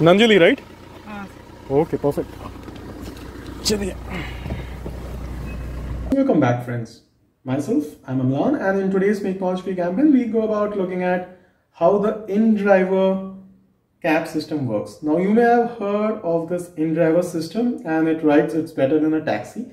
Nanjali, right? हाँ Okay, perfect. चलिए. Welcome back, friends. Myself, I'm Amlan, and in today's Make Knowledge Free campaign, we go about looking at how the Indriver cab system works. Now, you may have heard of this Indriver system, and it writes it's better than a taxi.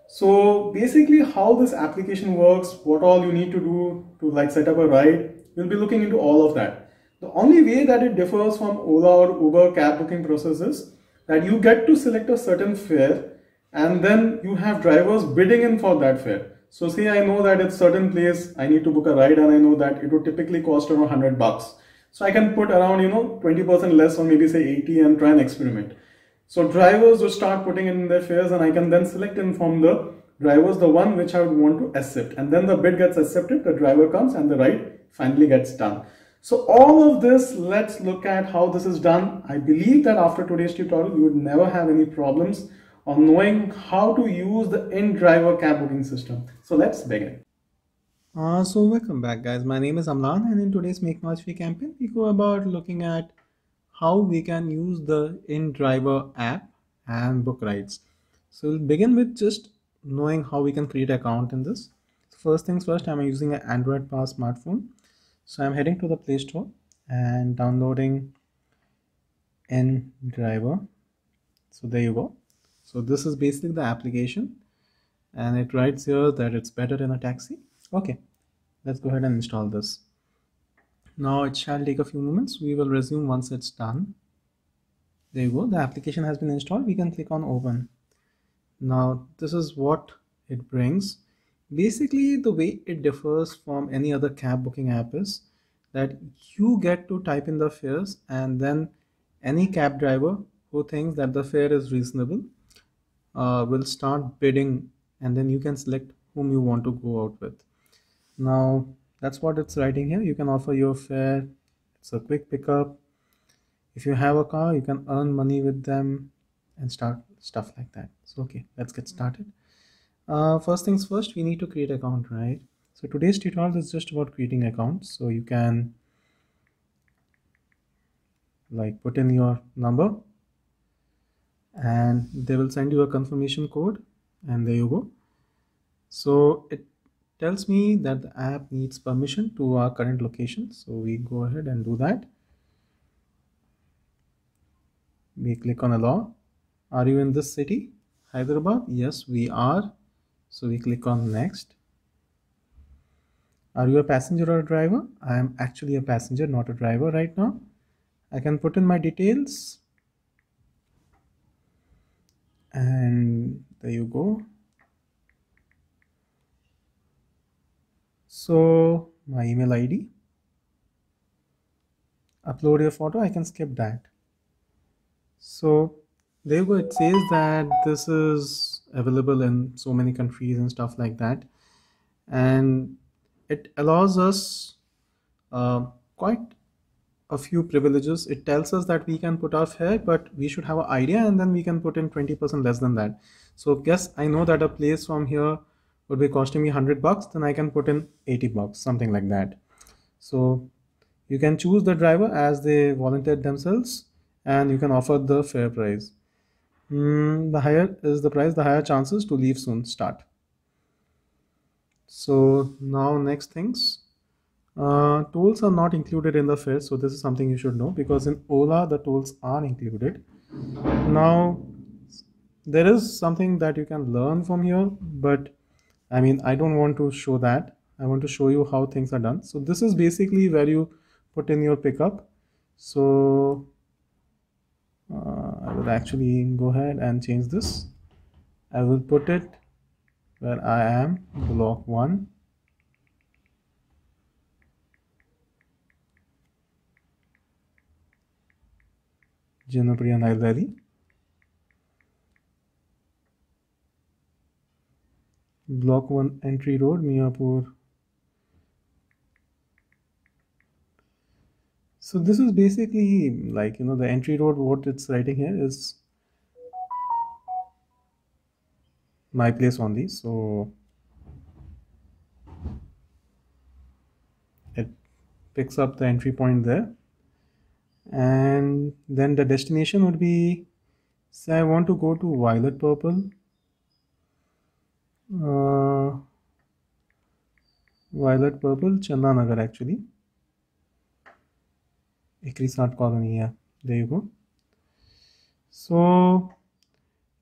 So basically, how this application works, what all you need to do to like set up a ride, we'll be looking into all of that. The only way that it differs from Ola or Uber cab booking process is that you get to select a certain fare and then you have drivers bidding in for that fare. So say I know that it's certain place I need to book a ride and I know that it would typically cost around 100 bucks. So I can put around 20% less or maybe say 80 and try and experiment. So drivers will start putting in their fares and I can then select and from the drivers the one which I would want to accept, and then the bid gets accepted, the driver comes and the ride finally gets done. So all of this, let's look at how this is done. I believe that after today's tutorial you would never have any problems on knowing how to use the Indriver cab booking system. So let's begin. So welcome back, guys. My name is Amlan, and in today's Make Knowledge Free campaign we go about looking at how we can use the Indriver app and book rides. So we'll begin with just knowing how we can create an account in this. First things first, I'm using an Android Power smartphone. So I'm heading to the Play Store and downloading Indriver. So there you go. So this is basically the application and it writes here that it's better than a taxi. Okay, let's go ahead and install this. Now it shall take a few moments. We will resume once it's done. There you go, the application has been installed. We can click on open. Now this is what it brings. Basically the way it differs from any other cab booking app is that you get to type in the fares and then any cab driver who thinks that the fare is reasonable will start bidding, and then you can select whom you want to go out with. Now that's what it's writing here. You can offer your fare. It's a quick pickup. If you have a car, you can earn money with them and start stuff like that. So okay, let's get started. First things first, we need to create an account, right? So today's tutorial is just about creating accounts. So you can like put in your number and they will send you a confirmation code, and there you go. So it tells me that the app needs permission to our current location. So we go ahead and do that. We click on allow. Are you in this city, Hyderabad? Yes, we are. So we click on next. Are you a passenger or a driver? I am actually a passenger, not a driver right now. I can put in my details. And there you go. So my email ID. Upload your photo. I can skip that. So there you go. It says that this is available in so many countries and stuff like that. And it allows us quite a few privileges. It tells us that we can put our fare, but we should have an idea, and then we can put in 20% less than that. So guess I know that a place from here would be costing me 100 bucks, then I can put in 80 bucks, something like that. So you can choose the driver as they volunteered themselves, and you can offer the fair price. The higher is the price, the higher chances to leave soon start. So now next things. Tolls are not included in the fare, so this is something you should know, because in Ola the tolls are included. Now there is something that you can learn from here, but I mean I don't want to show that. I want to show you how things are done. So this is basically where you put in your pickup. So I will actually go ahead and change this. I will put it where I am, block 1. Janapriya Nile Valley. Block 1 entry road, Miapur. So this is basically like, the entry road, what it's writing here is my place only. So it picks up the entry point there. and then the destination would be, say I want to go to Violet Purple, Chandanagar actually, Ikrisat Colony, yeah, there you go. So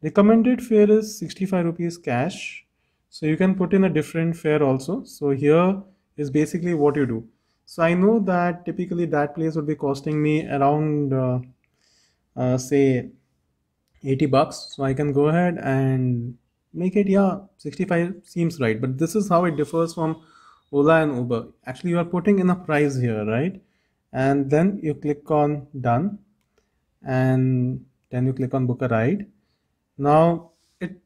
recommended fare is 65 rupees cash. So you can put in a different fare also. So here is basically what you do. So I know that typically that place would be costing me around say 80 bucks. So I can go ahead and make it, yeah, 65 seems right. But this is how it differs from Ola and Uber. Actually, you are putting in a price here, right? And then you click on done, and then you click on book a ride. Now it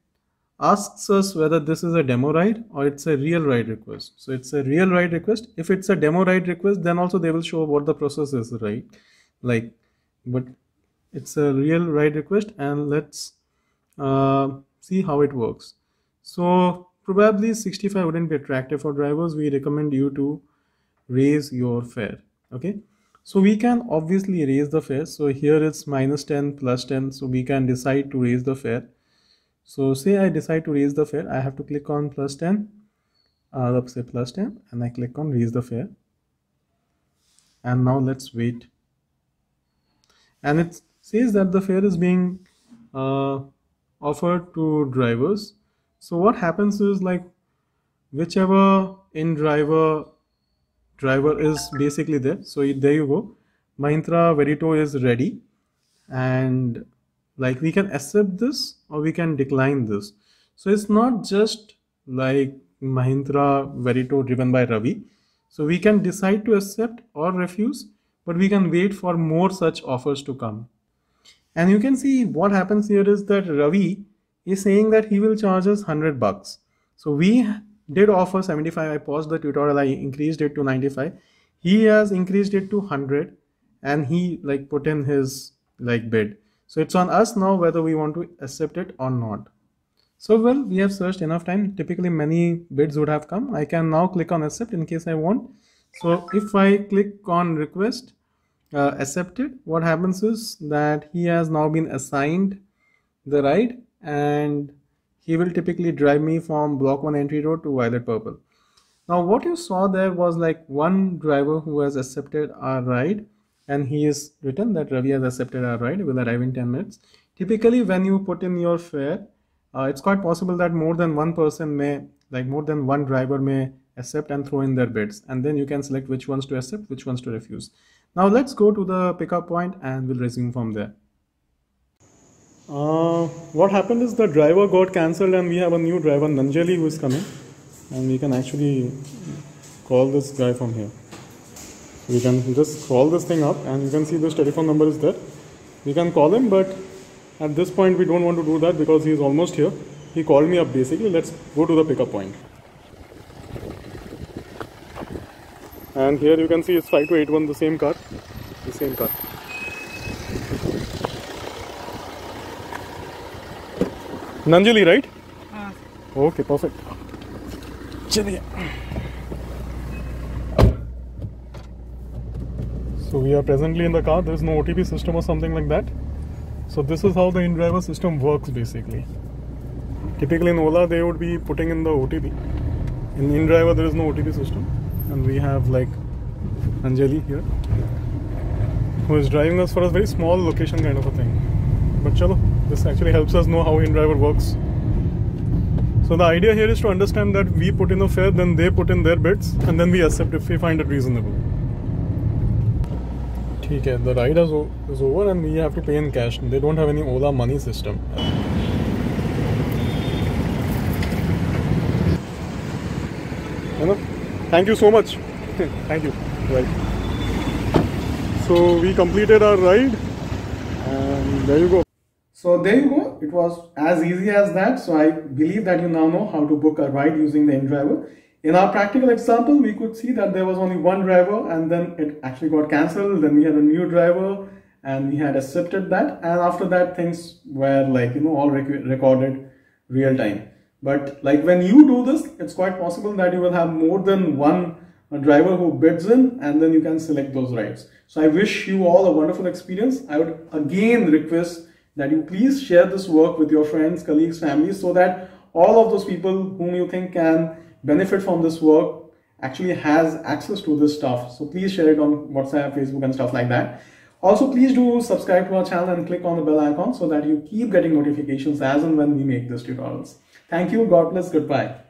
asks us whether this is a demo ride or it's a real ride request. So it's a real ride request. If it's a demo ride request, then also they will show what the process is, right? Like, but it's a real ride request, and let's see how it works. So probably 65 wouldn't be attractive for drivers. We recommend you to raise your fare. Okay, so we can obviously raise the fare. So here it's -10 +10, so we can decide to raise the fare. So say I decide to raise the fare, I have to click on +10, let's say +10, and I click on raise the fare. And now let's wait. And it says that the fare is being offered to drivers. So what happens is, like, whichever driver is basically there. So there you go. Mahindra Verito is ready, and like we can accept this or we can decline this. So it's not just like Mahindra Verito driven by Ravi. So we can decide to accept or refuse, but we can wait for more such offers to come. And you can see what happens here is that Ravi is saying that he will charge us 100 bucks. So we did offer 75. I paused the tutorial, I increased it to 95. He has increased it to 100, and he like put in his like bid. So it's on us now whether we want to accept it or not. So well, we have searched enough time. Typically many bids would have come. I can now click on accept in case I want. So if I click on request, accepted, what happens is that he has now been assigned the ride, and he will typically drive me from block 1 entry road to Violet Purple. Now what you saw there was like one driver who has accepted our ride, and he is written that Ravi has accepted our ride, will arrive in 10 minutes. Typically when you put in your fare, it's quite possible that more than one person may, like more than one driver may accept and throw in their bids, and then you can select which ones to accept, which ones to refuse. Now let's go to the pickup point and we'll resume from there. What happened is the driver got cancelled, and we have a new driver, Nanjali, who is coming, and we can actually call this guy from here. We can just call this thing up, and you can see this telephone number is there. We can call him, but at this point we don't want to do that because he is almost here. He called me up basically. Let's go to the pickup point. And here you can see it's 5281, the same car. Nanjali, right? Okay, perfect. Chaliye. So we are presently in the car. There is no OTP system or something like that. So this is how the Indriver system works basically. Typically in Ola they would be putting in the OTP. In Indriver there is no OTP system, and we have like Anjali here, who is driving us for a very small location kind of a thing. But chalo, this actually helps us know how Indriver works. So the idea here is to understand that we put in a fare, then they put in their bids, and then we accept if we find it reasonable. Okay, the ride is over and we have to pay in cash. They don't have any Ola money system. Thank you so much. Thank you. Right. So we completed our ride, and there you go. So there you go. It was as easy as that. So I believe that you now know how to book a ride using the Indriver. In our practical example, we could see that there was only one driver, and then it actually got cancelled. Then we had a new driver, and we had accepted that. And after that, things were like, all recorded real time. But like when you do this, it's quite possible that you will have more than one a driver who bids in, and then you can select those rides. So I wish you all a wonderful experience. I would again request that you please share this work with your friends, colleagues, families, so that all of those people whom you think can benefit from this work actually has access to this stuff. So please share it on WhatsApp, Facebook and stuff like that. Also, please do subscribe to our channel and click on the bell icon so that you keep getting notifications as and when we make these tutorials. Thank you. God bless. Goodbye.